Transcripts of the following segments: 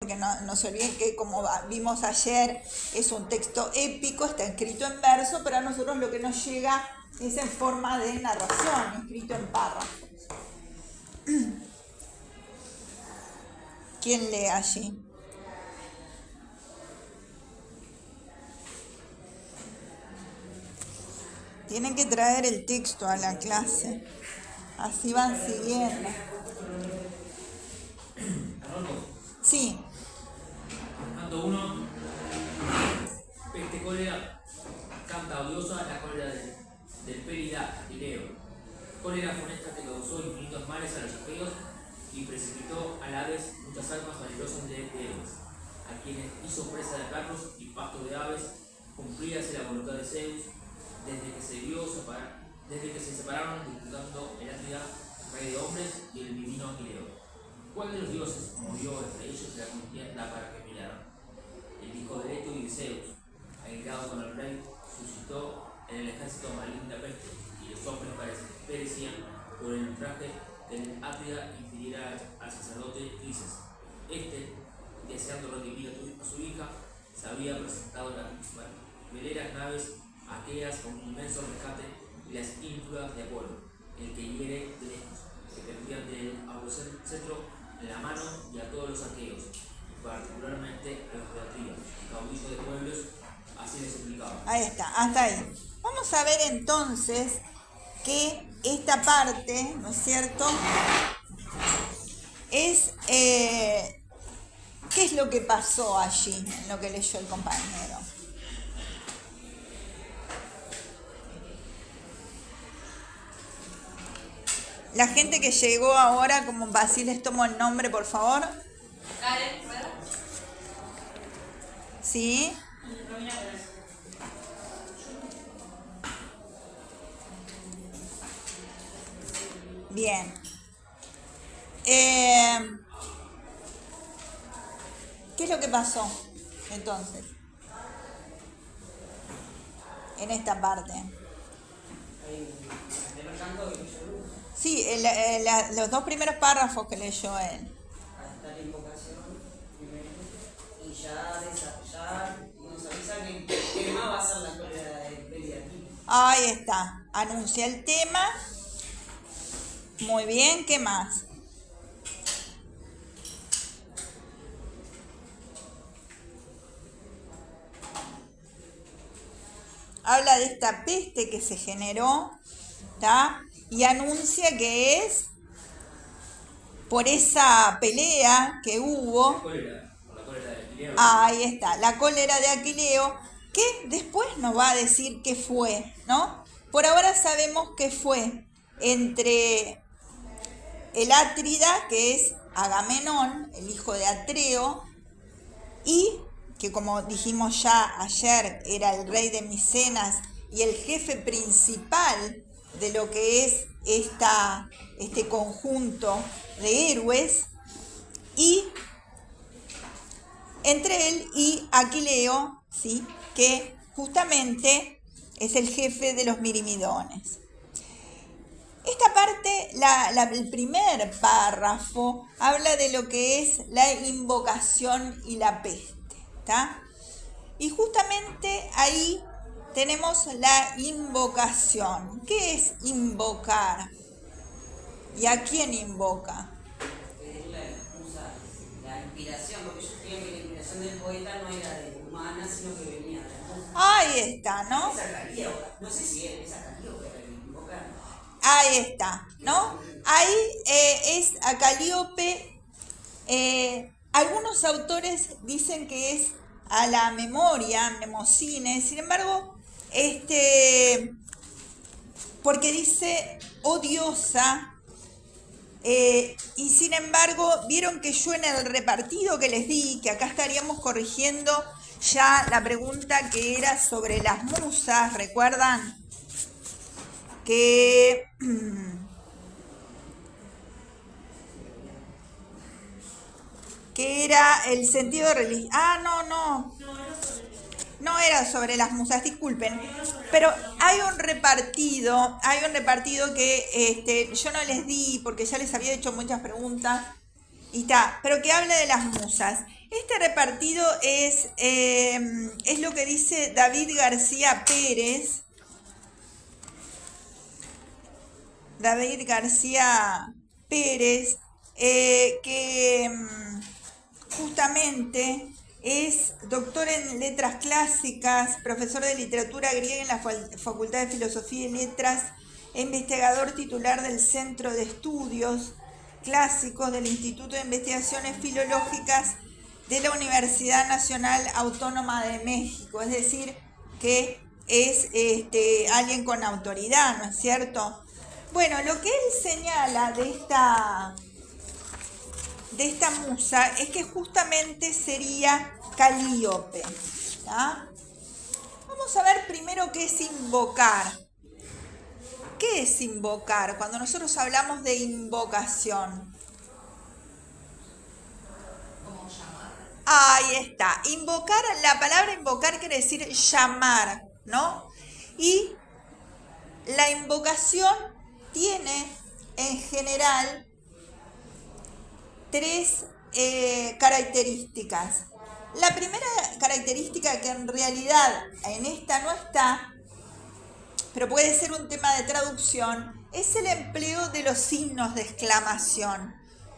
porque no se olviden que como vimos ayer es un texto épico, está escrito en verso, pero a nosotros lo que nos llega es en forma de narración, escrito en párrafos. ¿Quién lee allí? Tienen que traer el texto a la clase, así van siguiendo. Sí. Canto 1. Peste cólera, canta odiosa la cólera del Périda y Leo. Cólera funesta que causó infinitos males a los aqueos y precipitó a la vez muchas almas valerosas de Eos, a quienes hizo presa de perros y pasto de aves, cumplíase la voluntad de Zeus, desde que se separaron disputando el Atrida, rey de hombres, y el divino Aquileo. ¿Cuál de los dioses murió entre ellos en la contienda para que miraran? El hijo de Leto y de Zeus, airado con el rey, suscitó en el ejército maligna peste, y los hombres perecían por el ultraje que el Atrida infiriera al sacerdote Isis. Deseando redimir a su hija, se había presentado las veleras naves aquellas con un inmenso rescate y las ínfulas de Apolo, el que hiere de lejos, que tendrían del cetro en la mano y a todos los aqueos, y particularmente a los de Atrida, caudillo de pueblos, así les suplicaba. Ahí está, hasta ahí. Vamos a ver entonces que esta parte, ¿no es cierto?, es ¿qué es lo que pasó allí en lo que leyó el compañero? La gente que llegó ahora, como así les tomo el nombre, por favor. Karen, ¿verdad? Sí. Bien. ¿Qué es lo que pasó entonces en esta parte? Sí, los dos primeros párrafos que leyó él. Hasta la invocación primero, y ya nos avisa que el tema va a ser la cólera de Périda. Ahí está, anuncia el tema. Muy bien, ¿qué más? Habla de esta peste que se generó, ¿está? Y anuncia que es por esa pelea que hubo. La cólera de Aquileo. Ahí está, la cólera de Aquileo, que después nos va a decir qué fue, ¿no? Por ahora sabemos que fue entre el Atrida, que es Agamenón, el hijo de Atreo, y que como dijimos ya ayer, era el rey de Micenas y el jefe principal de lo que es este conjunto de héroes, y entre él y Aquileo, ¿sí?, que justamente es el jefe de los mirimidones. Esta parte, el primer párrafo, habla de lo que es la invocación y la peste, ¿está? Y justamente ahí tenemos la invocación. ¿Qué es invocar? ¿Y a quién invoca? Es la inspiración, porque yo creo que la inspiración del poeta no era de humana, sino que venía de la musa. Ahí está, ¿no? Es Calíope, no sé si es Calíope la que invoca. Ahí está, ¿no? Ahí es a Calíope. Algunos autores dicen que es a la memoria, Mnemosine, sin embargo, porque dice odiosa, y sin embargo, vieron que yo en el repartido que les di, que acá estaríamos corrigiendo ya la pregunta que era sobre las musas, ¿recuerdan? Que era el sentido religioso. No era sobre las musas, disculpen. Pero hay un repartido que yo no les di porque ya les había hecho muchas preguntas, Y está, pero que habla de las musas. Este repartido es lo que dice David García Pérez. David García Pérez, que justamente es doctor en letras clásicas, profesor de literatura griega en la Facultad de Filosofía y Letras, e investigador titular del Centro de Estudios Clásicos del Instituto de Investigaciones Filológicas de la Universidad Nacional Autónoma de México. Es decir, que es alguien con autoridad, ¿no es cierto? Bueno, lo que él señala de esta musa es que justamente sería Calíope. ¿Ah? Vamos a ver primero qué es invocar. ¿Qué es invocar? Cuando nosotros hablamos de invocación. ¿Cómo llamar? Ahí está. Invocar, la palabra invocar quiere decir llamar, ¿no? Y la invocación tiene en general tres características. La primera característica, que en realidad en esta no está, pero puede ser un tema de traducción, es el empleo de los signos de exclamación.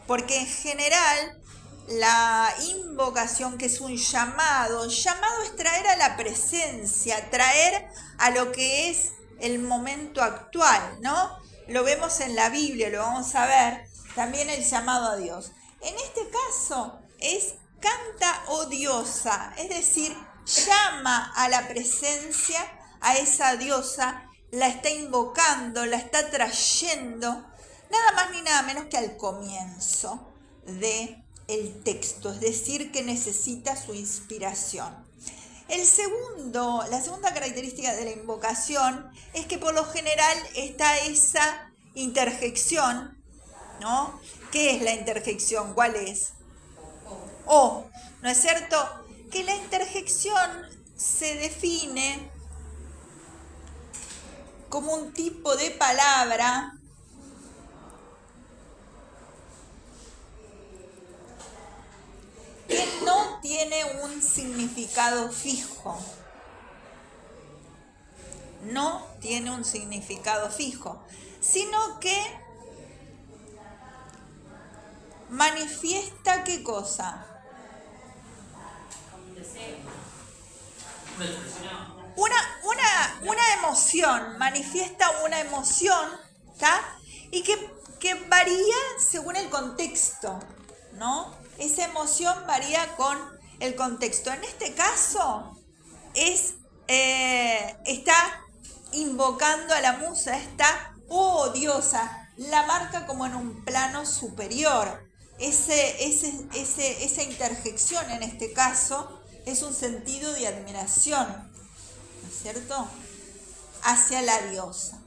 Porque en general la invocación, que es un llamado es traer a la presencia, traer a lo que es el momento actual, ¿no? Lo vemos en la Biblia, lo vamos a ver, también el llamado a Dios. En este caso es canta o diosa, es decir, llama a la presencia a esa diosa, la está invocando, la está trayendo, nada más ni nada menos que al comienzo del texto, es decir, que necesita su inspiración. La segunda característica de la invocación es que por lo general está esa interjección, ¿no? ¿Qué es la interjección? ¿Cuál es? O, ¿no es cierto? Que la interjección se define como un tipo de palabra que no tiene un significado fijo. No tiene un significado fijo, sino que manifiesta ¿qué cosa? Una emoción, manifiesta una emoción, ¿tá? Y que varía según el contexto, ¿no? Esa emoción varía con el contexto. En este caso, está invocando a la musa, está, oh diosa, la marca como en un plano superior. Esa interjección en este caso es un sentido de admiración, ¿no es cierto?, hacia la diosa.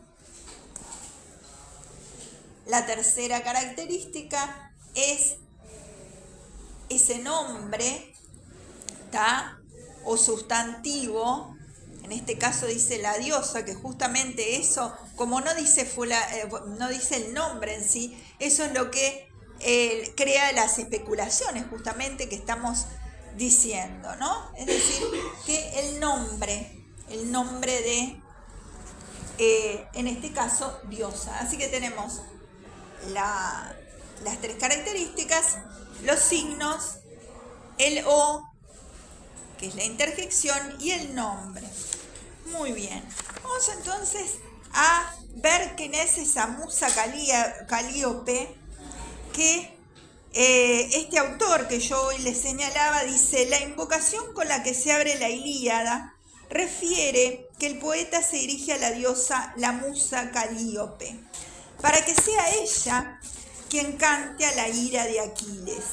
La tercera característica es ese nombre, ¿tá?, o sustantivo. En este caso dice la diosa, que justamente eso, como no dice el nombre en sí, eso es lo que crea las especulaciones justamente que estamos diciendo, ¿no? Es decir, que el nombre de, en este caso, diosa. Así que tenemos las tres características, los signos, el o, que es la interjección, y el nombre. Muy bien. Vamos entonces a ver quién es esa musa Calíope, que este autor que yo hoy les señalaba dice: la invocación con la que se abre la Ilíada refiere que el poeta se dirige a la diosa, la musa Calíope, para que sea ella quien cante a la ira de Aquiles.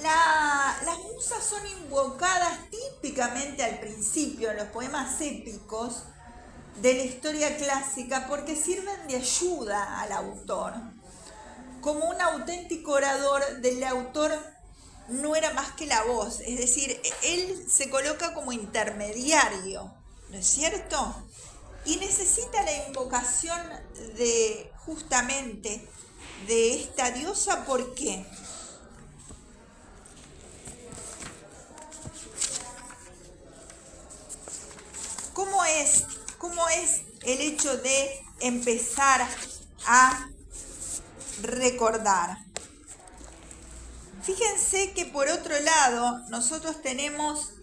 Las musas son invocadas típicamente al principio en los poemas épicos de la historia clásica porque sirven de ayuda al autor. Como un auténtico orador, del autor no era más que la voz, es decir, él se coloca como intermediario, ¿no es cierto? Y necesita la invocación justamente de esta diosa, ¿por qué? ¿Cómo es el hecho de empezar a recordar? Fíjense que por otro lado nosotros tenemos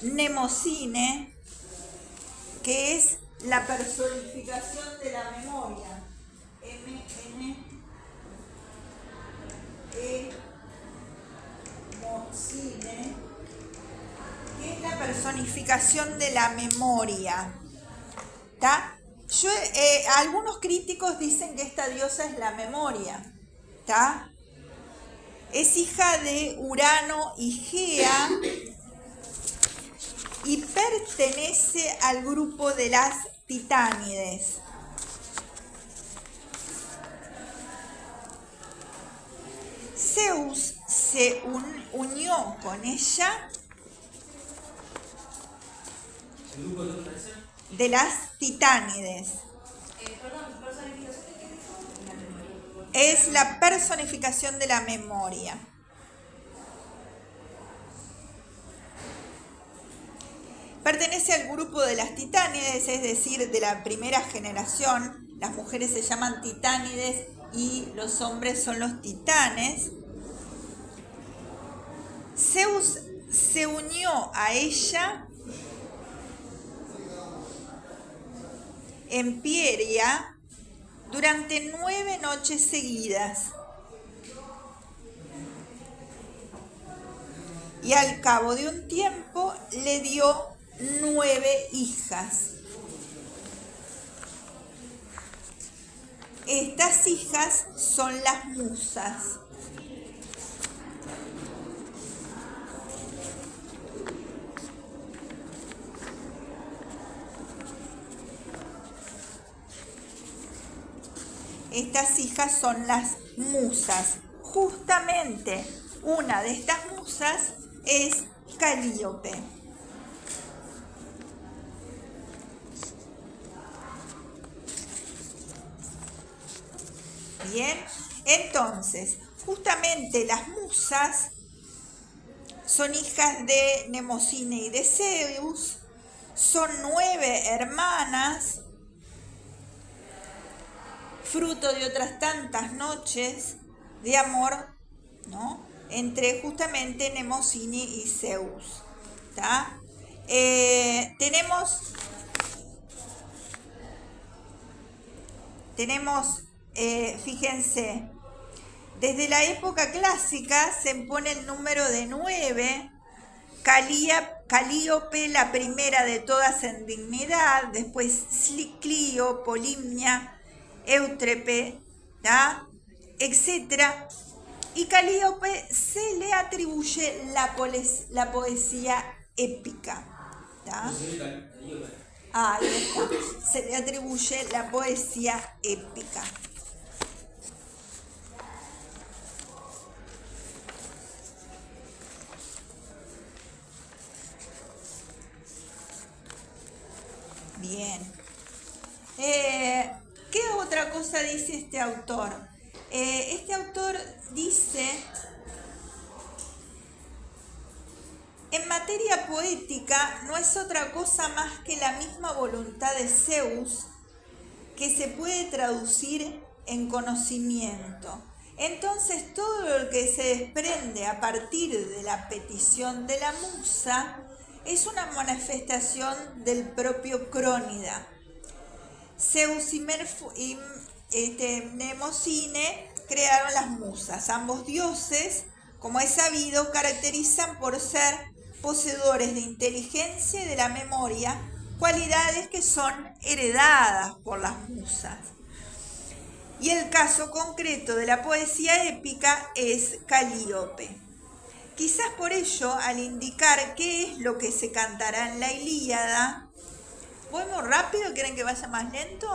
Mnemosine, que es la personificación de la memoria. Mnemosine, que es la personificación de la memoria. ¿Tá? Algunos críticos dicen que esta diosa es la memoria. ¿Tá? Es hija de Urano y Gea y pertenece al grupo de las Titánides. Zeus se unió con ella de las Titánides. Es la personificación de la memoria. Pertenece al grupo de las Titánides, es decir, de la primera generación. Las mujeres se llaman Titánides y los hombres son los titanes. Zeus se unió a ella en Pieria durante 9 noches seguidas. Y al cabo de un tiempo le dio 9 hijas. Estas hijas son las musas. Estas hijas son las musas. Justamente una de estas musas es Calíope. Bien, entonces, justamente las musas son hijas de Mnemosine y de Zeus, son 9 hermanas, fruto de otras tantas noches de amor, ¿no?, entre justamente Mnemosine y Zeus. ¿Tá? Tenemos, fíjense, desde la época clásica se impone el número de 9, Calíope, la primera de todas en dignidad, después Clio, Polimnia, Eutrepe, ¿tá?, etc. Y Calíope se le atribuye la poesía épica. ¿Tá? Ahí está. Se le atribuye la poesía épica. Bien. ¿Qué otra cosa dice este autor? Este autor dice: en materia poética no es otra cosa más que la misma voluntad de Zeus que se puede traducir en conocimiento. Entonces todo lo que se desprende a partir de la petición de la musa es una manifestación del propio Crónida. Zeus y Mnemosine crearon las musas. Ambos dioses, como es sabido, caracterizan por ser poseedores de inteligencia y de la memoria, cualidades que son heredadas por las musas. Y el caso concreto de la poesía épica es Calíope. Quizás por ello, al indicar qué es lo que se cantará en la Ilíada, ¿voy muy rápido? ¿Quieren que vaya más lento?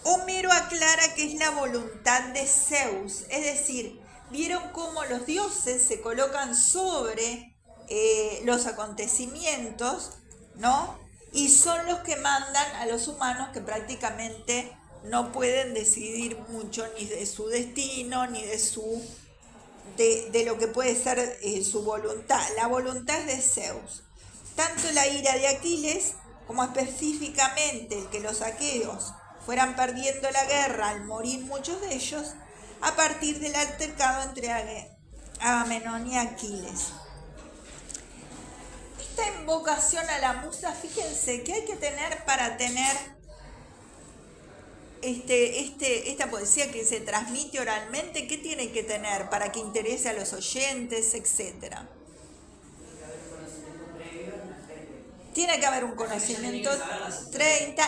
Homero aclara que es la voluntad de Zeus, es decir, vieron cómo los dioses se colocan sobre los acontecimientos, ¿no?, y son los que mandan a los humanos, que prácticamente no pueden decidir mucho ni de su destino, ni de lo que puede ser su voluntad. La voluntad es de Zeus. Tanto la ira de Aquiles como específicamente el que los aqueos fueran perdiendo la guerra al morir muchos de ellos, a partir del altercado entre Agamenón y Aquiles. Esta invocación a la musa, fíjense que hay que tener para tener esta poesía que se transmite oralmente, ¿qué tiene que tener para que interese a los oyentes, etcétera? Tiene que haber un conocimiento 30,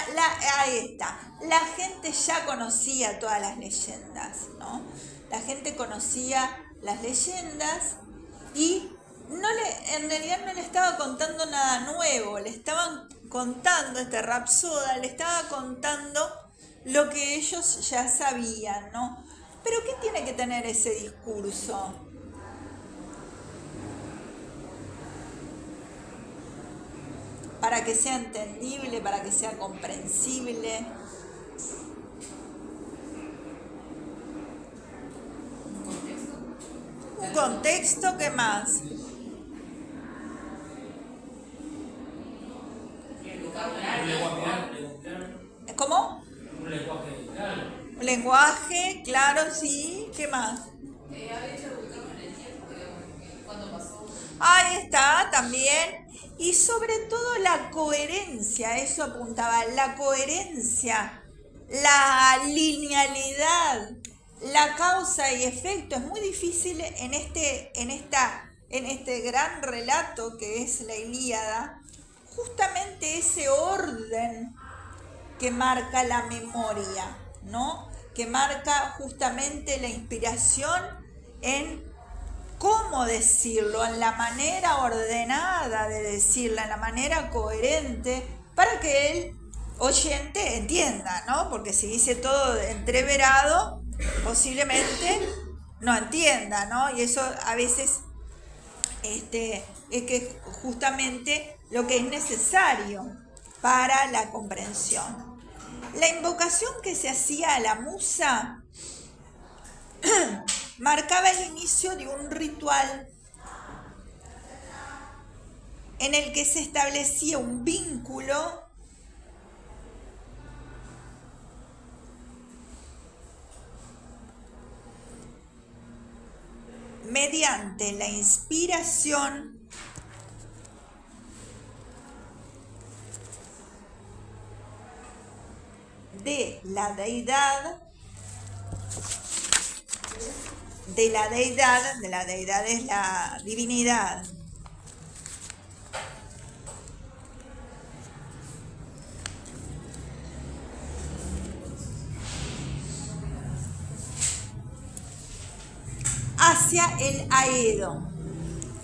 ahí está. La gente ya conocía todas las leyendas, ¿no? La gente conocía las leyendas y en realidad no le estaba contando nada nuevo, le estaban contando, Rapsoda le estaba contando lo que ellos ya sabían, ¿no? Pero ¿qué tiene que tener ese discurso? Para que sea entendible, para que sea comprensible. Un contexto, ¿qué más? Un lenguaje claro. ¿Cómo? Un lenguaje claro. Un lenguaje, claro, sí. ¿Qué más? Haber hecho ubicarnos en el tiempo, digamos, cuando pasó. Ahí está, también. Y sobre todo la coherencia, eso apuntaba, la coherencia, la linealidad, la causa y efecto. Es muy difícil en este gran relato que es la Ilíada, justamente ese orden que marca la memoria, ¿no? Que marca justamente la inspiración en cómo decirlo, en la manera ordenada de decirla, en la manera coherente, para que el oyente entienda, ¿no? Porque si dice todo entreverado, posiblemente no entienda, ¿no? Y eso a veces es que justamente lo que es necesario para la comprensión. La invocación que se hacía a la musa marcaba el inicio de un ritual en el que se establecía un vínculo mediante la inspiración de la deidad es la divinidad. Hacia el aedo,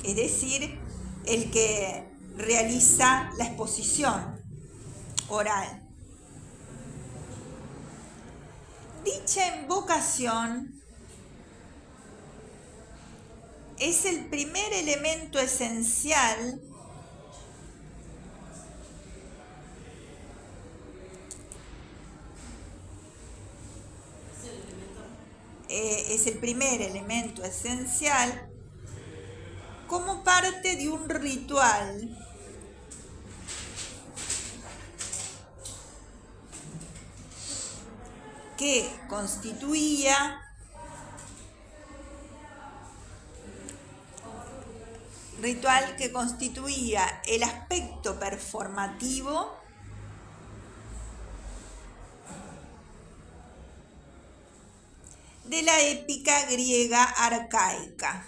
es decir, el que realiza la exposición oral. Dicha invocación es el primer elemento esencial como parte de un ritual que constituía el aspecto performativo de la épica griega arcaica.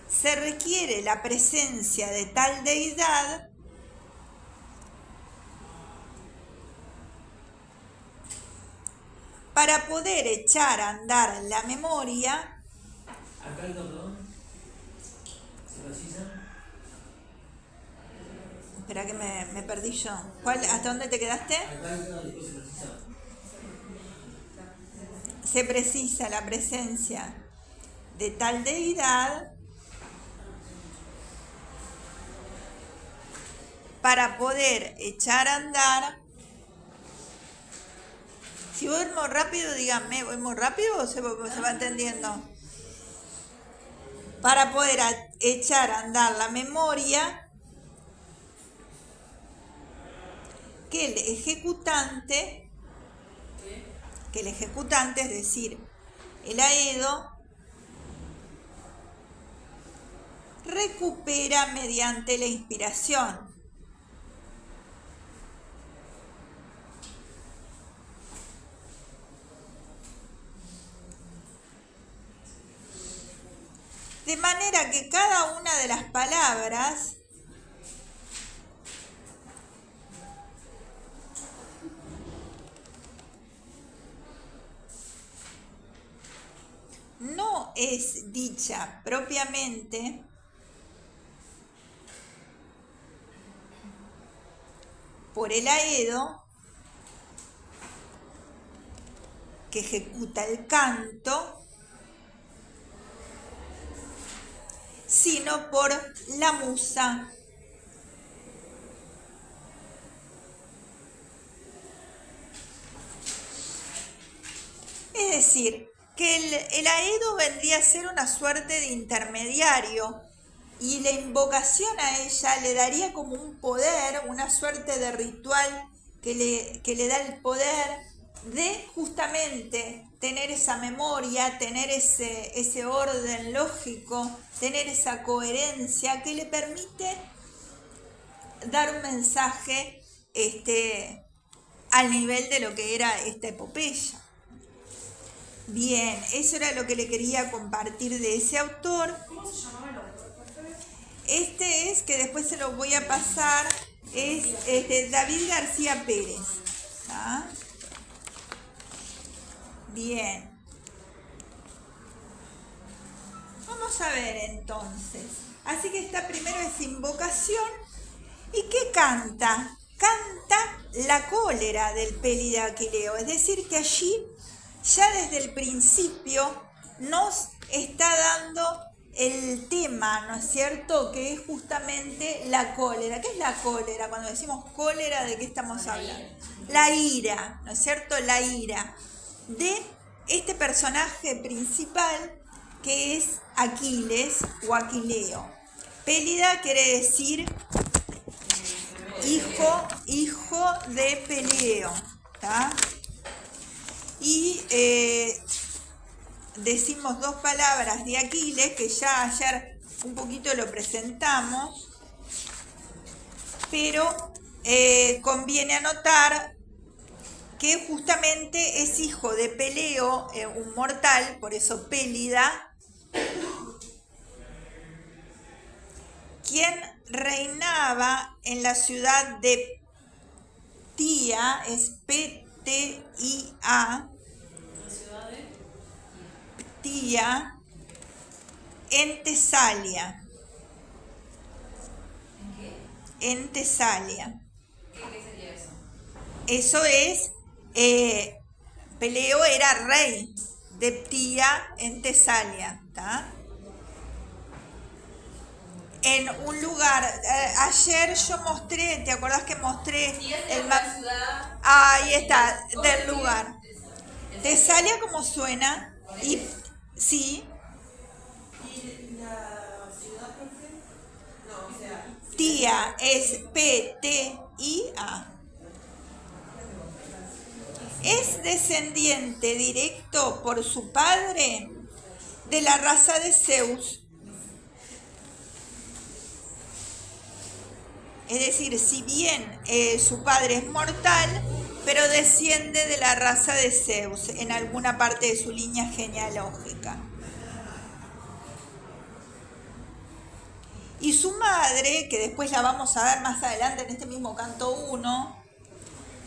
Se requiere la presencia de tal deidad para poder echar a andar la memoria. Arcaico, perdón. ¿Se precisa? Espera que me perdí yo. ¿Hasta dónde te quedaste? Arcaico, después se precisa. Se precisa la presencia de tal deidad para poder echar a andar. Si voy muy rápido, díganme, ¿voy muy rápido o se va entendiendo? Para poder echar a andar la memoria que el ejecutante, es decir, el aedo, recupera mediante la inspiración. De manera que cada una de las palabras no es dicha propiamente por el aedo que ejecuta el canto, sino por la musa. Es decir, que el aedo vendría a ser una suerte de intermediario y la invocación a ella le daría como un poder, una suerte de ritual que le da el poder de justamente tener esa memoria, tener ese orden lógico, tener esa coherencia que le permite dar un mensaje al nivel de lo que era esta epopeya. Bien, eso era lo que le quería compartir de ese autor. ¿Cómo se llamaba el autor? Este es, que después se lo voy a pasar, es David García Pérez. ¿Ah? Bien. Vamos a ver entonces. Así que esta primero es invocación. ¿Y qué canta? Canta la cólera del Peli de Aquileo. Es decir, que allí ya desde el principio nos está dando el tema, ¿no es cierto? Que es justamente la cólera. ¿Qué es la cólera? Cuando decimos cólera, ¿de qué estamos hablando? La ira, ¿no es cierto? La ira de este personaje principal que es Aquiles o Aquileo. Pélida quiere decir hijo de Peleo, ¿tá? Y decimos dos palabras de Aquiles que ya ayer un poquito lo presentamos, pero conviene anotar que justamente es hijo de Peleo, un mortal, por eso Pélida, quien reinaba en la ciudad de Ptía, es P-T-I-A, Ptía, en Tesalia. En Tesalia. ¿Qué sería eso? Eso es, Peleo era rey de Ptía en Tesalia, ¿tá? En un lugar, ayer yo mostré, ¿te acordás que mostré Y es el de mapa? la ciudad. Ahí está, ¿Cómo del se lugar. escribe? Tesalia, como suena, y sí, ¿Y la ciudad, profe? No, o sea, Tía es P-T-I-A. Es descendiente directo por su padre de la raza de Zeus. Es decir, si bien su padre es mortal, pero desciende de la raza de Zeus en alguna parte de su línea genealógica. Y su madre, que después la vamos a ver más adelante en este mismo canto 1,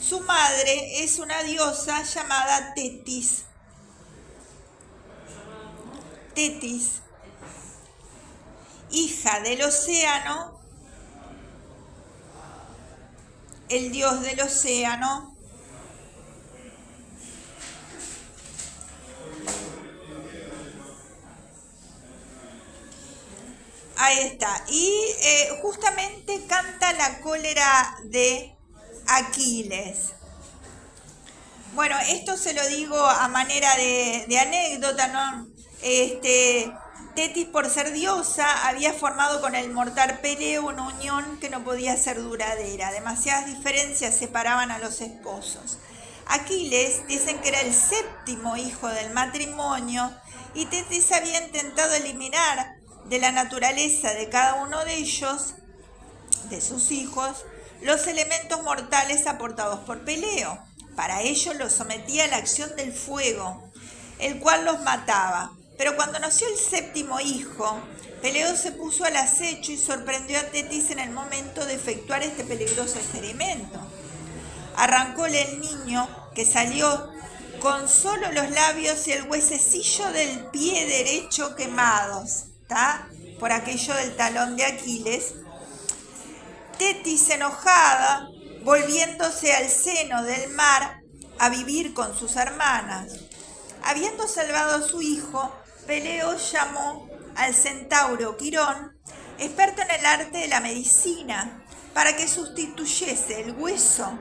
su madre es una diosa llamada Tetis. Tetis, hija del océano, el dios del océano, Ahí está. Y justamente canta la cólera de Aquiles. Bueno, esto se lo digo a manera de anécdota, ¿no? Tetis, por ser diosa, había formado con el mortal Peleo una unión que no podía ser duradera. Demasiadas diferencias separaban a los esposos. Aquiles dicen que era el séptimo hijo del matrimonio y Tetis había intentado eliminar de la naturaleza de cada uno de ellos, de sus hijos, los elementos mortales aportados por Peleo. Para ello los sometía a la acción del fuego, el cual los mataba. Pero cuando nació el séptimo hijo, Peleo se puso al acecho y sorprendió a Tetis en el momento de efectuar este peligroso experimento. Arrancóle el niño, que salió con solo los labios y el huesecillo del pie derecho quemados, ¿tá? Por aquello del talón de Aquiles. Tetis, enojada, volviéndose al seno del mar a vivir con sus hermanas. Habiendo salvado a su hijo, Peleo llamó al centauro Quirón, experto en el arte de la medicina, para que sustituyese el hueso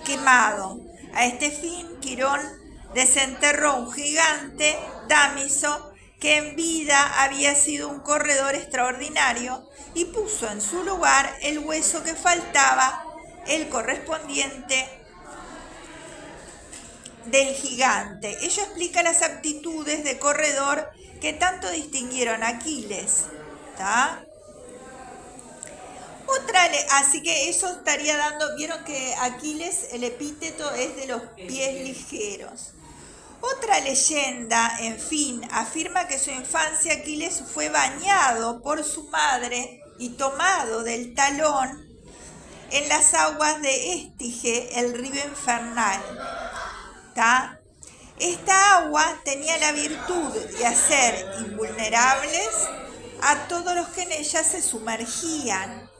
quemado. A este fin, Quirón desenterró un gigante, Dámiso, que en vida había sido un corredor extraordinario, y puso en su lugar el hueso que faltaba, el correspondiente del gigante. Ello explica las aptitudes de corredor que tanto distinguieron a Aquiles. ¿Tá? Así que eso estaría dando, vieron que Aquiles, el epíteto es de los pies ligeros. Otra leyenda, en fin, afirma que en su infancia Aquiles fue bañado por su madre y tomado del talón en las aguas de Estige, el río infernal. ¿Tá? Esta agua tenía la virtud de hacer invulnerables a todos los que en ella se sumergían.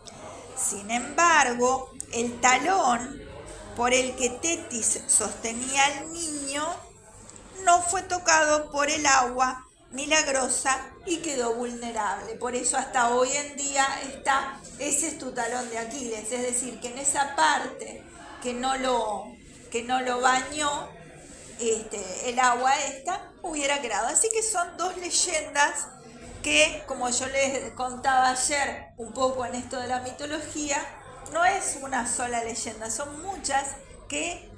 Sin embargo, el talón por el que Tetis sostenía al niño no fue tocado por el agua milagrosa y quedó vulnerable. Por eso hasta hoy en día ese es tu talón de Aquiles, es decir, que en esa parte que no lo bañó el agua hubiera quedado. Así que son dos leyendas que, como yo les contaba ayer un poco en esto de la mitología, no es una sola leyenda, son muchas que,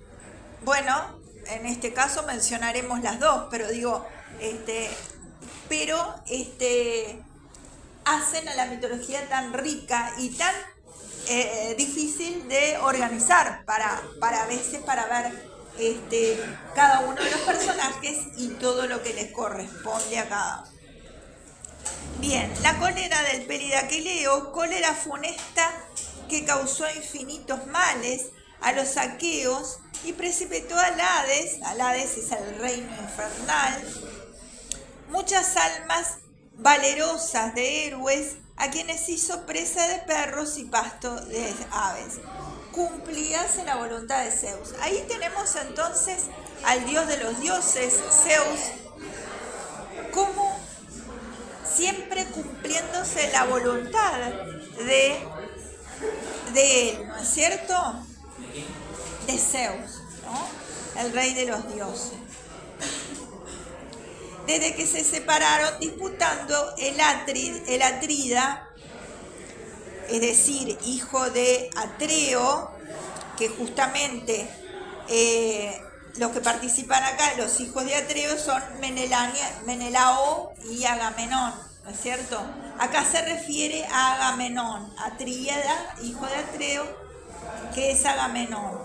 bueno, en este caso mencionaremos las dos, pero digo, hacen a la mitología tan rica y tan difícil de organizar para a veces para ver cada uno de los personajes y todo lo que les corresponde a cada uno. Bien, la cólera del Peridaquileo, cólera funesta que causó infinitos males a los aqueos y precipitó al Hades es el reino infernal, muchas almas valerosas de héroes a quienes hizo presa de perros y pasto de aves. Cumplíase la voluntad de Zeus. Ahí tenemos entonces al dios de los dioses, Zeus, como siempre cumpliéndose la voluntad de él, ¿no es cierto? De Zeus, ¿no? El rey de los dioses. Desde que se separaron disputando el Atrida, es decir, hijo de Atreo, que justamente los que participan acá, los hijos de Atreo, son Menelao y Agamenón, ¿no es cierto? Acá se refiere a Agamenón, Atríada, hijo de Atreo, que es Agamenón,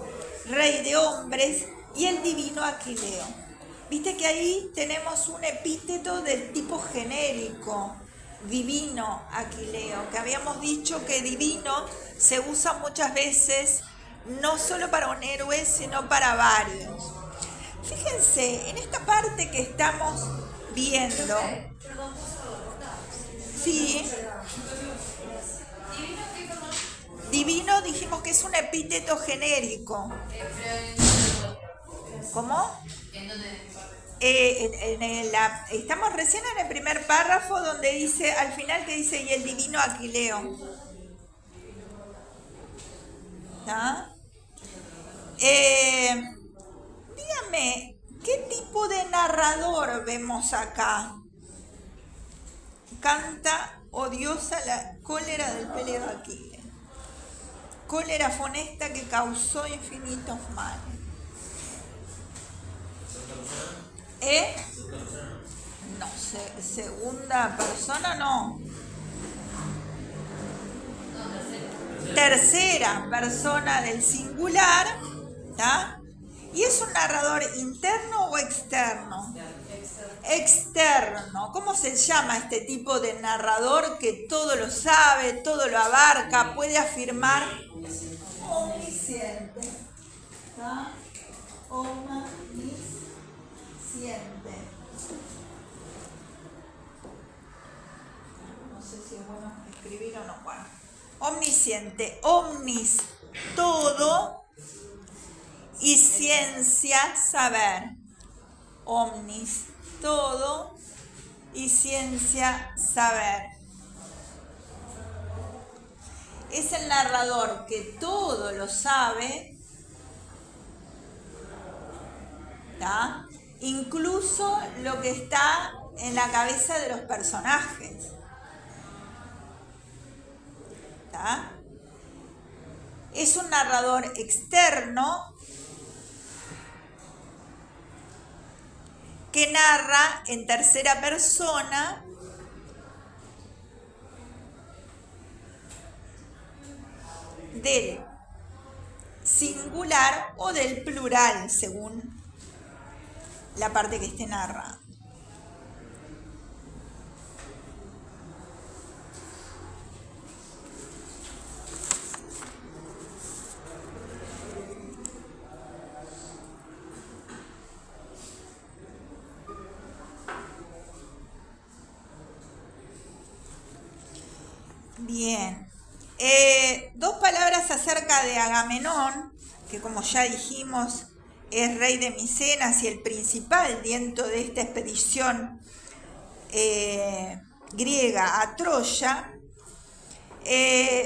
rey de hombres, y el divino Aquileo. Viste que ahí tenemos un epíteto del tipo genérico, divino Aquileo, que habíamos dicho que divino se usa muchas veces no solo para un héroe, sino para varios. Fíjense, en esta parte que estamos viendo, sí, divino dijimos que es un epíteto genérico. ¿Cómo? estamos recién en el primer párrafo donde dice, al final que dice, y el divino Aquileo. ¿Tá? Dígame, ¿qué tipo de narrador vemos acá? Canta odiosa la cólera del Peleo de Aquiles. Cólera funesta que causó infinitos males. No sé, segunda persona no. Tercera persona del singular, ¿tá? ¿Y es un narrador interno o externo? Externo. ¿Cómo se llama este tipo de narrador que todo lo sabe, todo lo abarca, puede afirmar? Omnisciente. ¿Tá? Omnisciente. No sé si es bueno escribir o no. Bueno. Omnisciente. Omnis, todo. Y ciencia, saber. Omnis, todo. Y ciencia, saber. Es el narrador que todo lo sabe, ¿tá? Incluso lo que está en la cabeza de los personajes, ¿tá? Es un narrador externo que narra en tercera persona del singular o del plural, según la parte que esté narrando. Bien. Dos palabras acerca de Agamenón, que como ya dijimos es rey de Micenas y el principal dentro de esta expedición griega a Troya.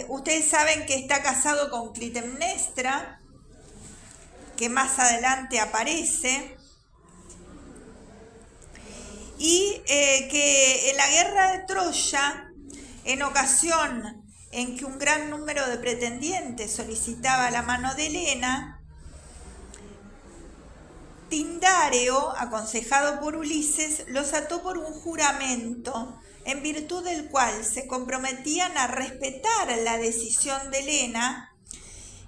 Ustedes saben que está casado con Clitemnestra, que más adelante aparece, y que en la guerra de Troya, en ocasión en que un gran número de pretendientes solicitaba la mano de Helena, Tindáreo, aconsejado por Ulises, los ató por un juramento, en virtud del cual se comprometían a respetar la decisión de Helena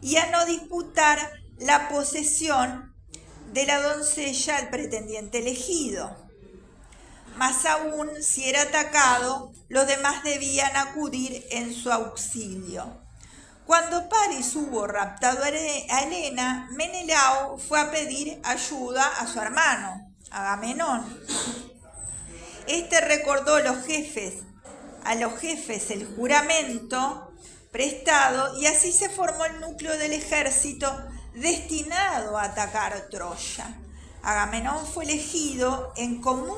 y a no disputar la posesión de la doncella al pretendiente elegido. Más aún, si era atacado, los demás debían acudir en su auxilio. Cuando Paris hubo raptado a Helena, Menelao fue a pedir ayuda a su hermano, Agamenón. Este recordó a los jefes el juramento prestado y así se formó el núcleo del ejército destinado a atacar Troya. Agamenón fue elegido en común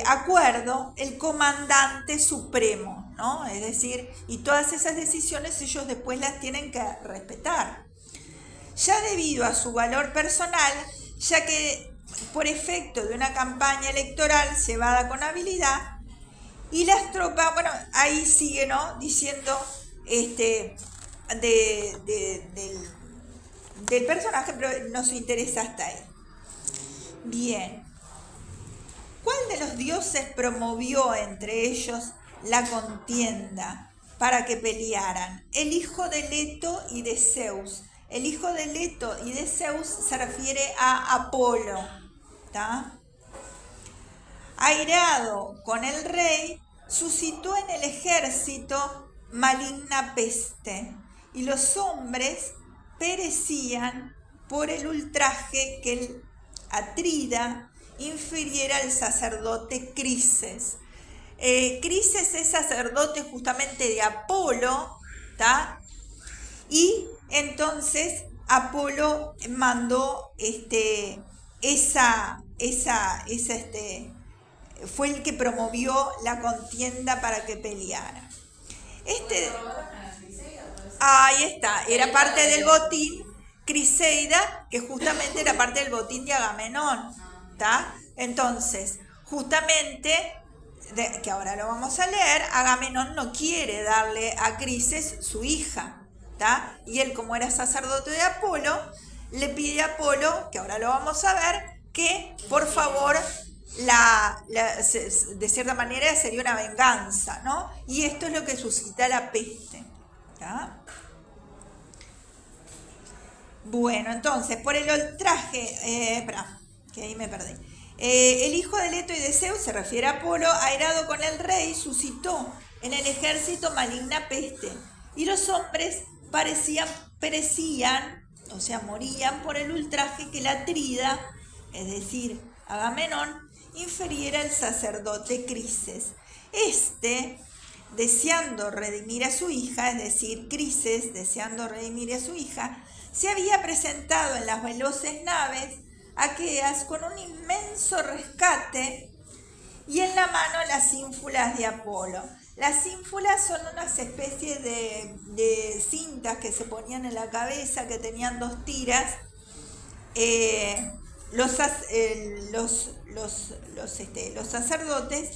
acuerdo el comandante supremo, ¿no? Es decir, y todas esas decisiones ellos después las tienen que respetar. Ya debido a su valor personal, ya que por efecto de una campaña electoral llevada con habilidad, y las tropas, bueno, ahí sigue, ¿no? Diciendo del personaje, pero nos interesa hasta ahí. Bien. ¿Cuál de los dioses promovió entre ellos la contienda para que pelearan? El hijo de Leto y de Zeus. El hijo de Leto y de Zeus se refiere a Apolo, ¿tá? Airado con el rey, suscitó en el ejército maligna peste, y los hombres perecían por el ultraje que el Atrida infiriera al sacerdote Crises. Crises es sacerdote justamente de Apolo, ¿tá? Y entonces Apolo mandó esa fue el que promovió la contienda para que peleara. Ahí está, era parte del botín Criseida, que justamente era parte del botín de Agamenón, ¿está? Entonces, justamente, que ahora lo vamos a leer, Agamenón no quiere darle a Crises su hija, ¿está? Y él, como era sacerdote de Apolo, le pide a Apolo, que ahora lo vamos a ver, que por favor, de cierta manera sería una venganza, ¿no? Y esto es lo que suscita la peste, ¿está? Bueno, entonces, por el ultraje, que ahí me perdí. El hijo de Leto y de Zeus, se refiere a Apolo, airado con el rey, suscitó en el ejército maligna peste, y los hombres perecían, o sea, morían por el ultraje que la Atrida, es decir, Agamenón, inferiera al sacerdote Crises. Deseando redimir a su hija, es decir, Crises, deseando redimir a su hija, se había presentado en las veloces naves aqueas con un inmenso rescate y en la mano las ínfulas de Apolo. Las ínfulas son unas especies de cintas que se ponían en la cabeza, que tenían 2 tiras. Los sacerdotes,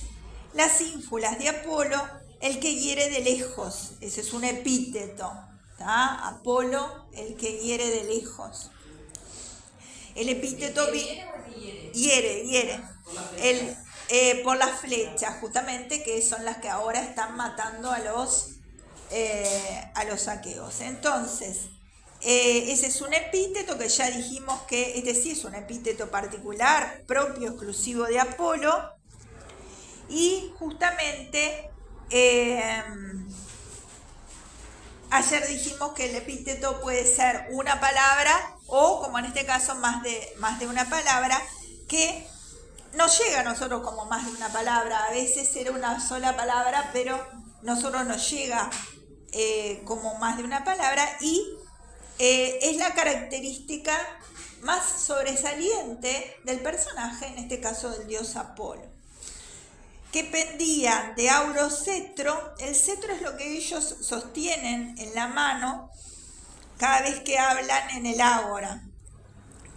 las ínfulas de Apolo, el que hiere de lejos, ese es un epíteto, ¿tá? Apolo, el que hiere de lejos. El epíteto hiere. Por las flechas, justamente, que son las que ahora están matando a los aqueos. Entonces, ese es un epíteto que ya dijimos que, sí es un epíteto particular, propio, exclusivo de Apolo, y justamente ayer dijimos que el epíteto puede ser una palabra o, como en este caso, más de una palabra, que nos llega a nosotros como más de una palabra. A veces era una sola palabra, pero nosotros nos llega como más de una palabra, y es la característica más sobresaliente del personaje, en este caso del dios Apolo, que pendían de auro cetro. El cetro es lo que ellos sostienen en la mano cada vez que hablan en el ágora,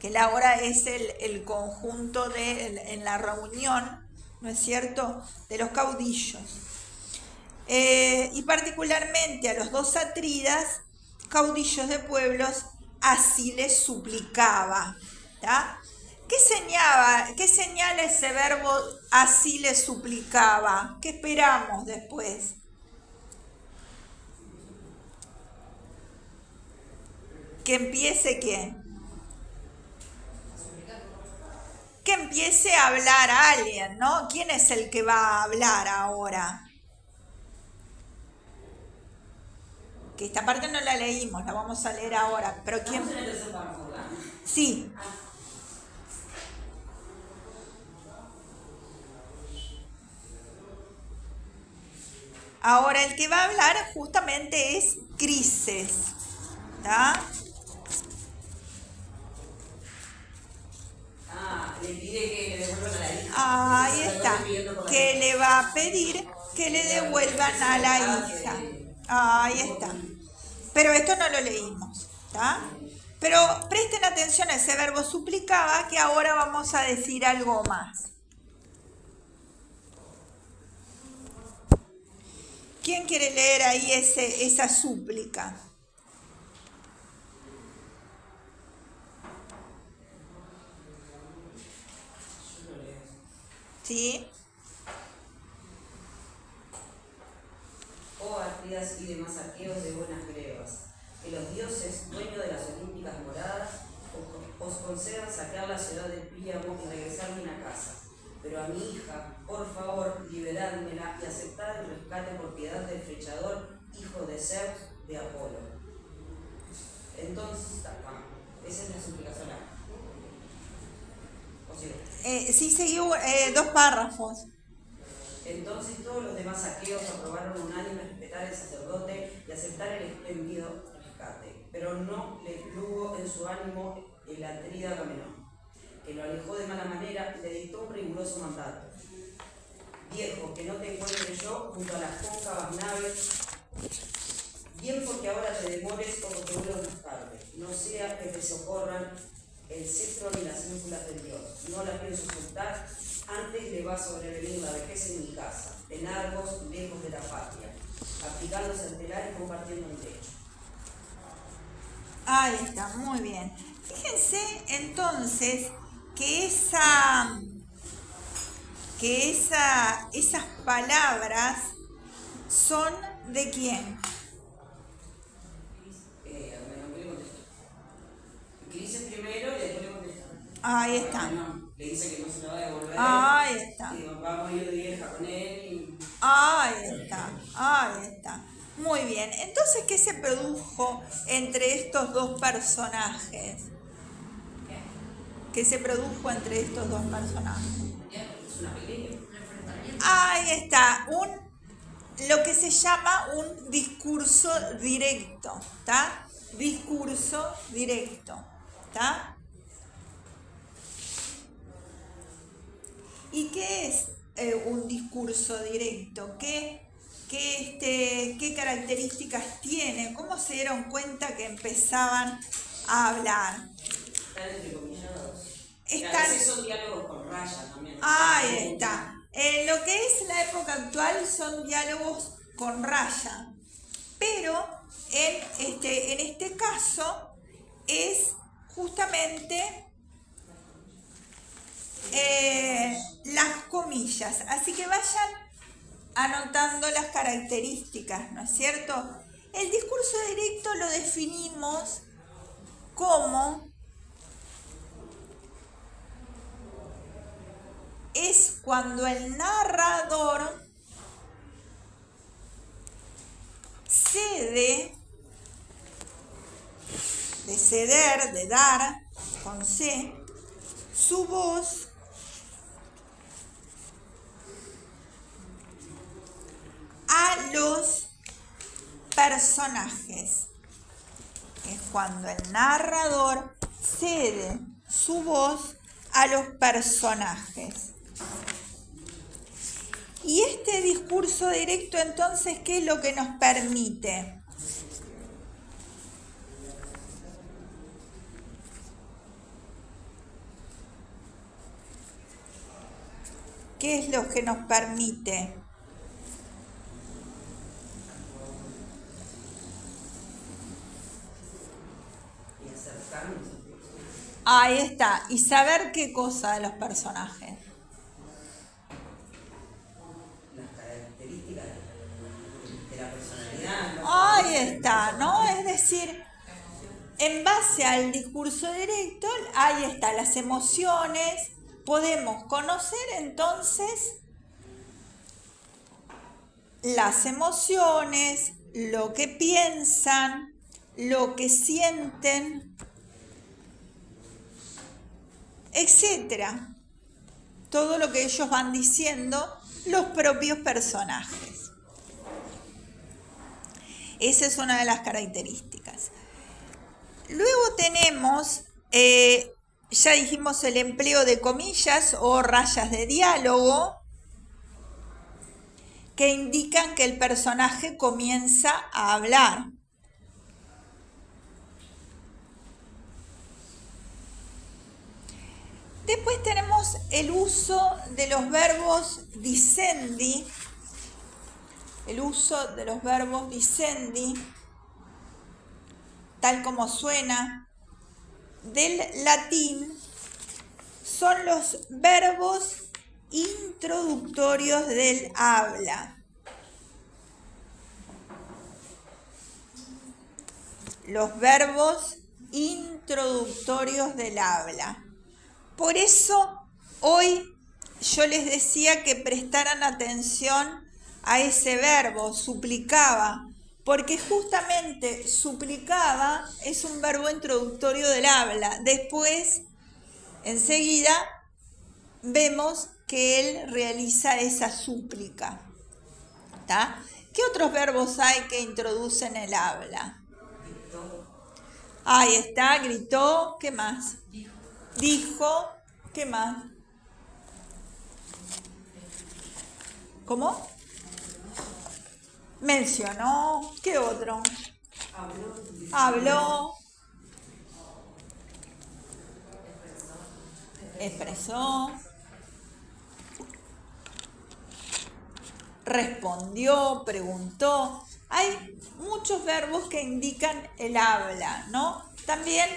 que el ágora es el conjunto en la reunión, ¿no es cierto?, de los caudillos. Y particularmente a los 2 atridas, caudillos de pueblos, así les suplicaba, ¿tá? ¿Qué señala ese verbo así les suplicaba? ¿Qué esperamos después? Que empiece ¿quién? Que empiece a hablar a alguien, ¿no? ¿Quién es el que va a hablar ahora? Que esta parte no la leímos, la vamos a leer ahora. Pero ¿quién? ¿Estamos en el tercer párrafo, verdad? Sí. Ahora el que va a hablar justamente es Crises, ¿tá? Le pide que le devuelvan a la hija. Ahí está, que le va a pedir que le devuelvan a la hija. Ahí está. Pero esto no lo leímos, ¿tá? Pero presten atención a ese verbo suplicaba, que ahora vamos a decir algo más. ¿Quién quiere leer ahí esa súplica? ¿Sí? Oh Atridas y demás aqueos de buenas grebas, que los dioses, dueños de las olímpicas moradas, os concedan sacar la ciudad de Príamo y regresarme a casa. Pero a mi hija, por favor, liberádmela y aceptad el rescate por piedad del flechador, hijo de Zeus, de Apolo. Entonces, esa es la suplicación. ¿O sigo? Sí, seguí 2 párrafos. Entonces todos los demás aqueos aprobaron unánime respetar al sacerdote y aceptar el espléndido rescate, pero no le plugo en su ánimo el atrida Agamenón, que lo alejó de mala manera, le dictó un riguroso mandato. Viejo, que no te encuentre yo junto a las cóncavas naves, bien porque ahora te demores o porque vuelvas más tarde. No sea que te socorran el cetro ni las ínfulas del Dios. No la pienso soltar, antes le va a sobrevenir la vejez en mi casa, en Argos, lejos de la patria, aplicándose al telar y compartiendo un techo. Ahí está, muy bien. Fíjense entonces que esas palabras son ¿de quién? Me lo contestar. Que dice primero y después le contesta. Ahí está. No, le dice que no se lo va a devolver. Ahí está. Que vamos a ir de vieja con él y... Ahí está, ahí está. Muy bien. Entonces, ¿qué se produjo entre estos dos personajes? ¿Qué se produjo entre estos dos personajes? Es una pelea. Ahí está, lo que se llama un discurso directo, ¿está? Discurso directo, ¿está? ¿Y qué es un discurso directo? ¿Qué características tiene? ¿Cómo se dieron cuenta que empezaban a hablar? Están entrecomillados. Están... A veces son diálogos con rayas también. Ahí está. En lo que es la época actual son diálogos con raya, pero en este caso es justamente las comillas. Así que vayan anotando las características, ¿no es cierto? El discurso directo lo definimos como es cuando el narrador cede, de ceder, de dar, con C, su voz a los personajes. Es cuando el narrador cede su voz a los personajes. Y este discurso directo, entonces, ¿qué es lo que nos permite? ¿Qué es lo que nos permite? Y acercarnos. Ahí está. Y saber qué cosa de los personajes. Las características de la personalidad. Ahí está, ¿no? Es decir, en base al discurso directo, ahí está, las emociones. Podemos conocer entonces las emociones, lo que piensan, lo que sienten, etcétera. Todo lo que ellos van diciendo los propios personajes. Esa es una de las características. Luego tenemos, ya dijimos, el empleo de comillas o rayas de diálogo que indican que el personaje comienza a hablar. Después tenemos el uso de los verbos dicendi. El uso de los verbos dicendi, tal como suena, del latín, son los verbos introductorios del habla. Los verbos introductorios del habla. Por eso hoy yo les decía que prestaran atención a ese verbo, suplicaba, porque justamente suplicaba es un verbo introductorio del habla. Después, enseguida, vemos que él realiza esa súplica. ¿Tá? ¿Qué otros verbos hay que introducen el habla? Ahí está, gritó, ¿qué más? Dijo, ¿Qué más? ¿Cómo? Mencionó. ¿Qué otro? Habló. Expresó. Respondió, preguntó. Hay muchos verbos que indican el habla, ¿no? También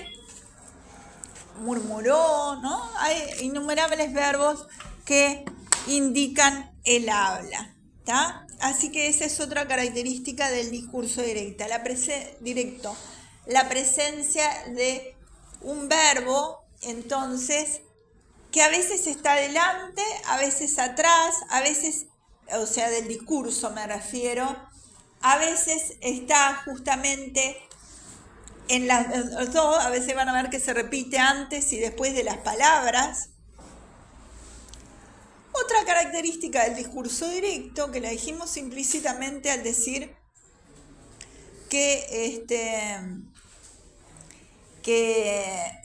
murmuró, ¿no? Hay innumerables verbos que indican el habla, ¿tá? Así que esa es otra característica del discurso directo, la presencia de un verbo, entonces, que a veces está delante, a veces atrás, a veces, o sea, del discurso me refiero, a veces está justamente en las dos, a veces van a ver que se repite antes y después de las palabras. Otra característica del discurso directo, que la dijimos implícitamente al decir que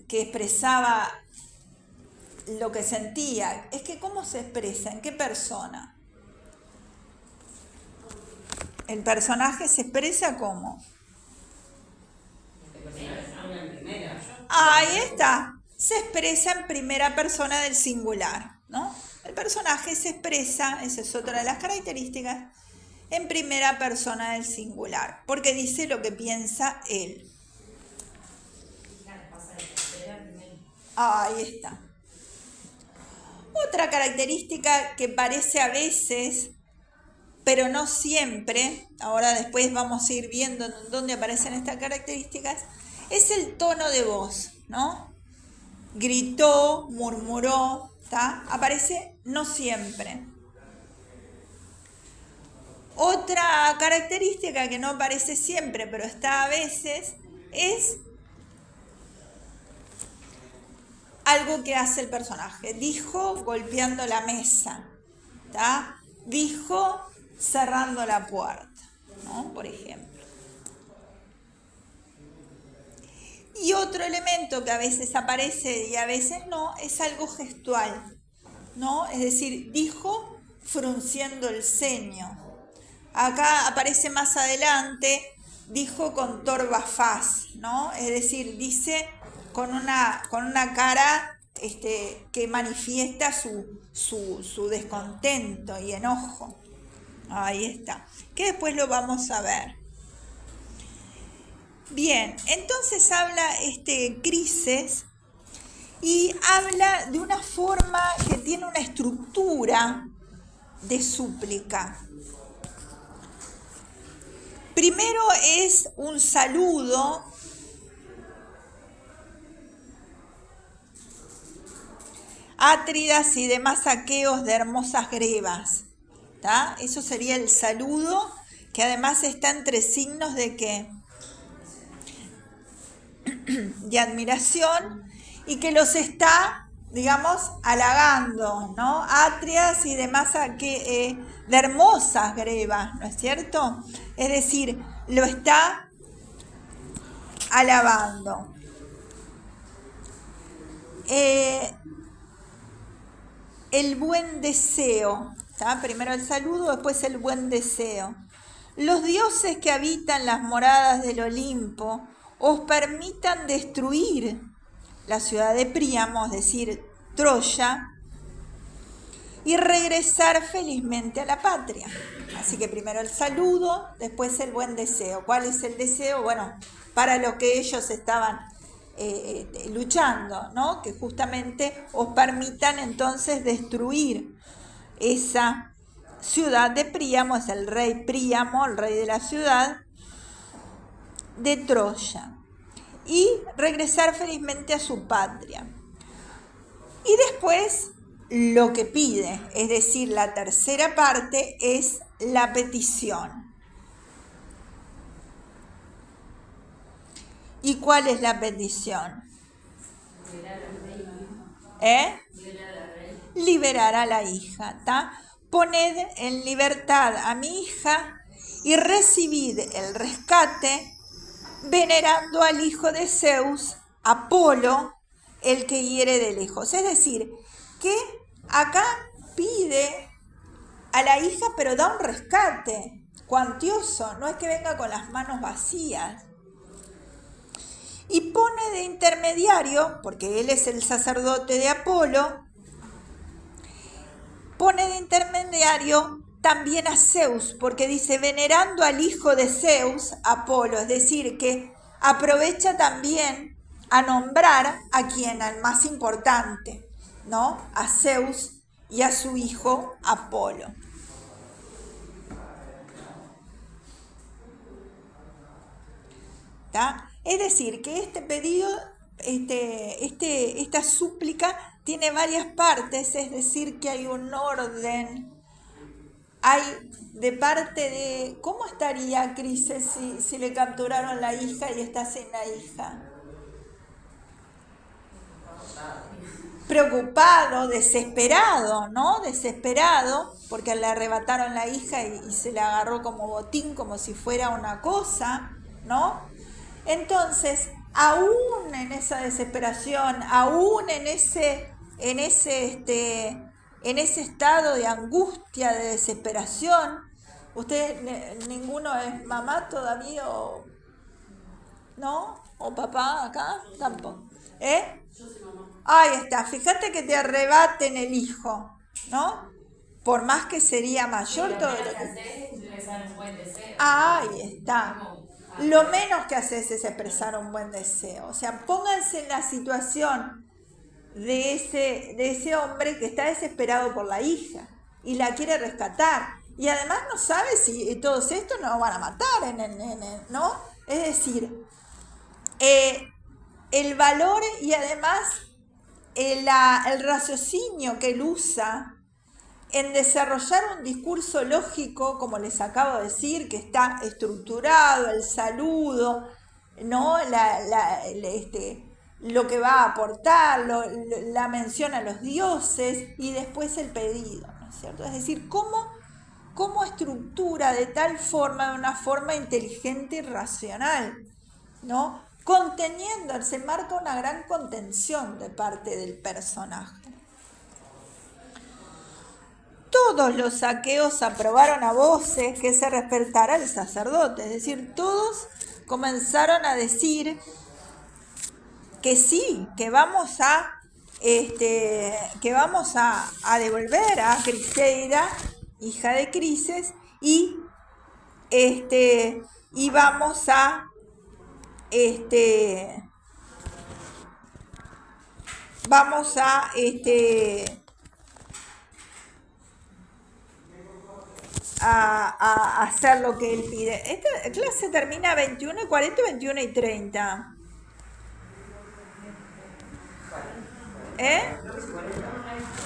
expresaba lo que sentía, es que cómo se expresa, en qué persona. El personaje se expresa ¿cómo? Ahí está, se expresa en primera persona del singular, ¿no? El personaje se expresa, esa es otra de las características, en primera persona del singular, porque dice lo que piensa él. Ahí está. Otra característica que parece a veces, pero no siempre, ahora después vamos a ir viendo dónde aparecen estas características, es el tono de voz, ¿no? Gritó, murmuró, ¿tá? Aparece no siempre. Otra característica que no aparece siempre, pero está a veces, es algo que hace el personaje. Dijo golpeando la mesa, ¿tá? Dijo cerrando la puerta, ¿no? Por ejemplo. Y otro elemento que a veces aparece y a veces no, es algo gestual, ¿no? Es decir, dijo frunciendo el ceño. Acá aparece más adelante, dijo con torva faz, ¿no? Es decir, dice con una cara que manifiesta su descontento y enojo. Ahí está. Que después lo vamos a ver. Bien, entonces habla Crises y habla de una forma que tiene una estructura de súplica. Primero es un saludo átridas y demás aqueos de hermosas grebas, ¿tá? Eso sería el saludo, que además está entre signos de ¿qué? De admiración, y que los está, digamos, halagando, ¿no? Atrias y demás de hermosas grebas, ¿no es cierto? Es decir, lo está alabando. El buen deseo, ¿tá? Primero el saludo, después el buen deseo. Los dioses que habitan las moradas del Olimpo os permitan destruir la ciudad de Príamo, es decir, Troya, y regresar felizmente a la patria. Así que primero el saludo, después el buen deseo. ¿Cuál es el deseo? Bueno, para lo que ellos estaban luchando, ¿no? Que justamente os permitan entonces destruir esa ciudad de Príamo, es el rey Príamo, el rey de la ciudad de Troya, y regresar felizmente a su patria. Y después lo que pide, es decir, la tercera parte es la petición. ¿Y cuál es la petición? Liberar a la hija, ¿tá? Poned en libertad a mi hija y recibid el rescate venerando al hijo de Zeus, Apolo, el que hiere de lejos. Es decir, que acá pide a la hija, pero da un rescate cuantioso, no es que venga con las manos vacías. Y pone de intermediario, porque él es el sacerdote de Apolo, pone de intermediario también a Zeus, porque dice venerando al hijo de Zeus, Apolo, es decir, que aprovecha también a nombrar a quien, al más importante, ¿no? A Zeus y a su hijo Apolo. ¿Tá? Es decir, que este pedido, esta súplica tiene varias partes, es decir, que hay un orden, hay de parte de... ¿Cómo estaría Crises si le capturaron la hija y está sin la hija? Preocupado, desesperado, ¿no? Desesperado, porque le arrebataron la hija y se la agarró como botín, como si fuera una cosa, ¿no? Entonces, aún en esa desesperación, aún en ese estado de angustia, de desesperación, ¿ustedes ninguno es mamá todavía no? ¿O papá acá? Tampoco. Yo soy mamá. Ahí está, fíjate que te arrebaten el hijo, ¿no? Por más que sería mayor todo lo que... haces es rezar un buen deseo. Ahí está. Lo menos que haces es expresar un buen deseo. O sea, pónganse en la situación de ese hombre que está desesperado por la hija y la quiere rescatar. Y además no sabe si todos estos no lo van a matar, ¿no? Es decir, el valor y además el raciocinio que él usa en desarrollar un discurso lógico, como les acabo de decir, que está estructurado, el saludo, ¿no? Lo que va a aportar, la mención a los dioses y después el pedido, ¿no es cierto? Es decir, cómo estructura de tal forma, de una forma inteligente y racional, ¿no? Conteniendo, se marca una gran contención de parte del personaje. Todos los aqueos aprobaron a voces que se respetara al sacerdote, es decir, todos comenzaron a decir que sí, que vamos a devolver a Criseida, hija de Crises, y vamos a hacer lo que él pide. Esta clase termina 21:40, 21:30.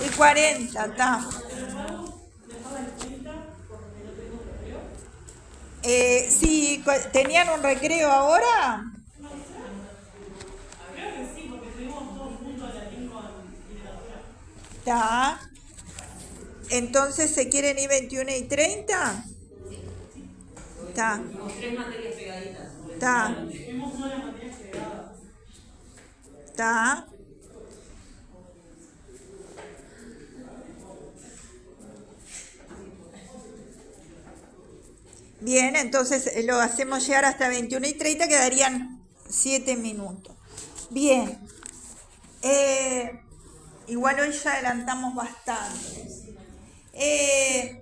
Y 40, está. Sí, ¿tenían un recreo ahora? Está. Entonces, ¿se quieren ir 21:30? Está. Tenemos 3 materias pegaditas. Está. Está. Bien, entonces lo hacemos llegar hasta 21:30, quedarían 7 minutos. Bien. Igual hoy ya adelantamos bastante. Es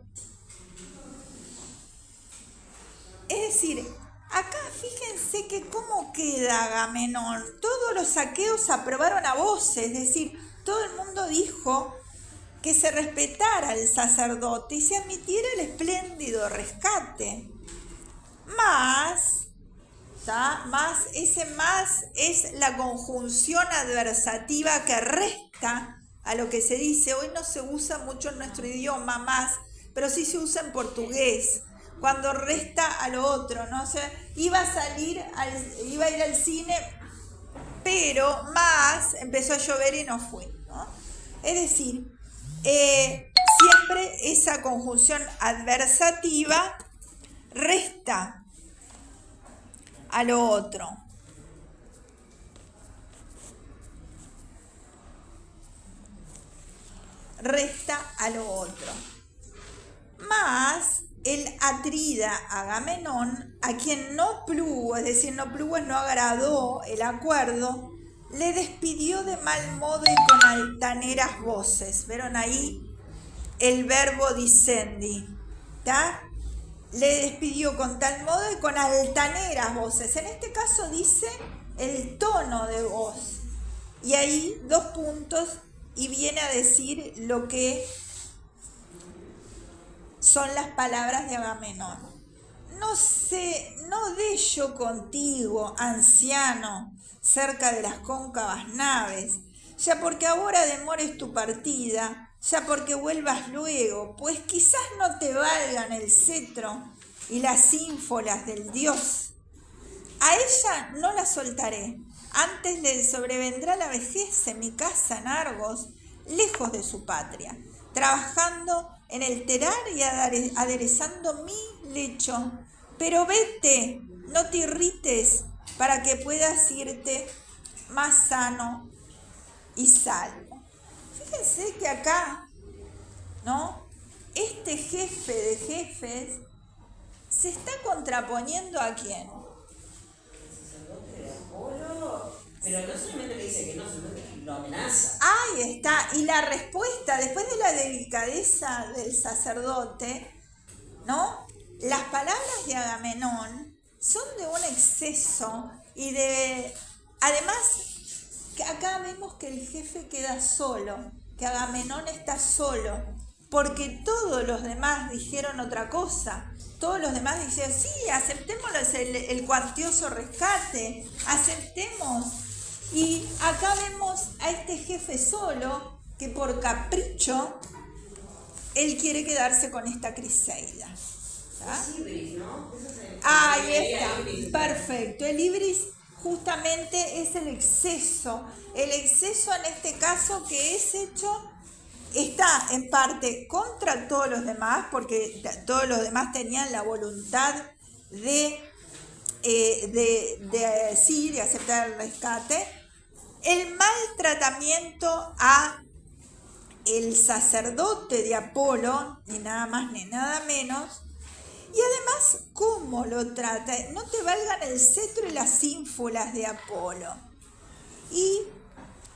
decir, acá fíjense que cómo queda Agamenón. Todos los aqueos aprobaron a voces, es decir, todo el mundo dijo que se respetara al sacerdote y se admitiera el espléndido rescate. Más es la conjunción adversativa que resta a lo que se dice. Hoy no se usa mucho en nuestro idioma más, pero sí se usa en portugués, cuando resta a lo otro, ¿no? O sea, iba a ir al cine, pero más empezó a llover y no fue, ¿no? Es decir, siempre esa conjunción adversativa resta a lo otro. resta a lo otro. Mas el atrida Agamenón, a quien no plugo, es decir, no plugo es no agradó el acuerdo, le despidió de mal modo y con altaneras voces. ¿Vieron ahí el verbo dicendi? ¿Está? Le despidió con tal modo y con altaneras voces. En este caso dice el tono de voz. Y ahí 2 puntos y viene a decir lo que son las palabras de Agamenón. No dé yo contigo, anciano, cerca de las cóncavas naves, ya porque ahora demores tu partida, ya porque vuelvas luego, pues quizás no te valgan el cetro y las ínfolas del Dios. A ella no la soltaré, antes le sobrevendrá la vejez en mi casa en Argos, lejos de su patria, trabajando en el telar y aderezando mi lecho. Pero vete, no te irrites, para que puedas irte más sano y salvo. Fíjense que acá, ¿no? Este jefe de jefes se está contraponiendo ¿a quién? Sacerdote de Apolo, pero no solamente le dice que no, sino que lo amenaza. Ahí está, y la respuesta, después de la delicadeza del sacerdote, ¿no? Las palabras de Agamenón son de un exceso y de... Además, acá vemos que el jefe queda solo, que Agamenón está solo, porque todos los demás dijeron otra cosa. Todos los demás dijeron, sí, aceptémoslo, el cuantioso rescate, aceptemos. Y acá vemos a este jefe solo, que por capricho, él quiere quedarse con esta Criseida. Es ibris, ¿no? Ahí está, perfecto. El ibris justamente es el exceso en este caso que es hecho, está en parte contra todos los demás, porque todos los demás tenían la voluntad de aceptar el rescate. El maltratamiento a el sacerdote de Apolo, ni nada más ni nada menos. Y además, ¿cómo lo trata? No te valgan el cetro y las ínfulas de Apolo. Y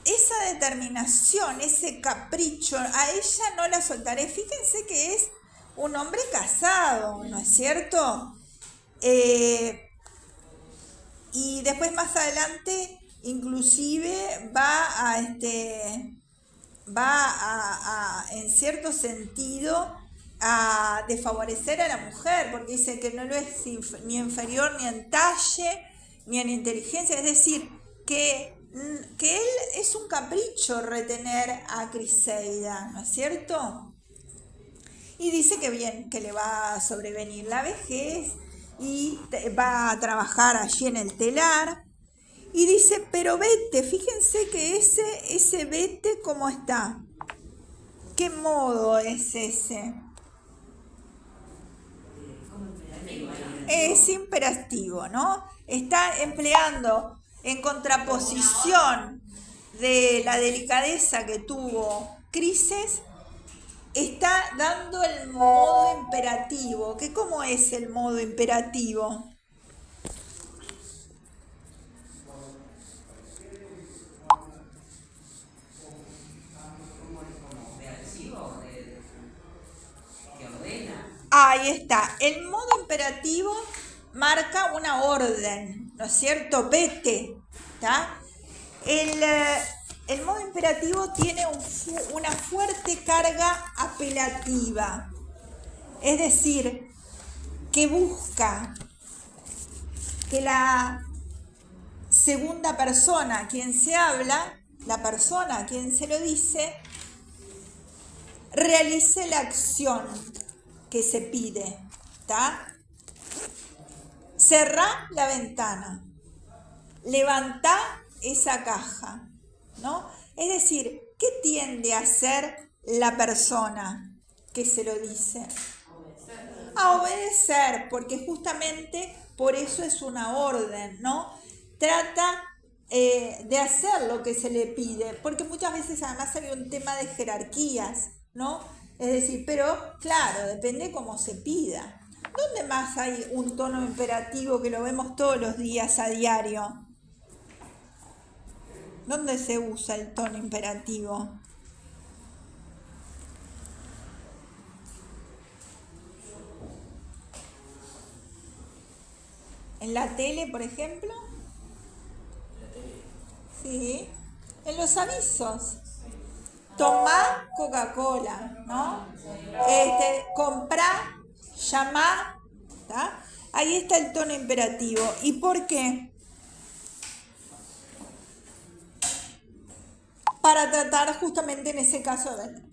esa determinación, ese capricho, a ella no la soltaré. Fíjense que es un hombre casado, ¿no es cierto? Y después más adelante, inclusive va a en cierto sentido, a desfavorecer a la mujer, porque dice que no lo es ni inferior ni en talle, ni en inteligencia, es decir, que él es un capricho retener a Criseida, ¿no es cierto? Y dice que bien, que le va a sobrevenir la vejez y va a trabajar allí en el telar. Y dice, pero vete, fíjense que ese vete, ¿cómo está? ¿Qué modo es ese? Es imperativo, ¿no? Está empleando en contraposición de la delicadeza que tuvo Crises, está dando el modo imperativo. ¿Qué cómo es el modo imperativo? Ahí está. El modo imperativo marca una orden, ¿no es cierto? Vete, ¿está? El modo imperativo tiene una fuerte carga apelativa, es decir, que busca que la segunda persona a quien se habla, la persona a quien se lo dice, realice la acción que se pide, ¿está? Cerrá la ventana, levantá esa caja, ¿no? Es decir, ¿qué tiende a hacer la persona que se lo dice? A obedecer, porque justamente por eso es una orden, ¿no? Trata de hacer lo que se le pide, porque muchas veces además hay un tema de jerarquías, ¿no? Es decir, pero claro, depende cómo se pida. ¿Dónde más hay un tono imperativo que lo vemos todos los días a diario? ¿Dónde se usa el tono imperativo? ¿En la tele, por ejemplo? Sí. En los avisos. Tomá Coca-Cola, ¿no? Comprá, llamá, ¿tá? Ahí está el tono imperativo. ¿Y por qué? Para tratar justamente en ese caso de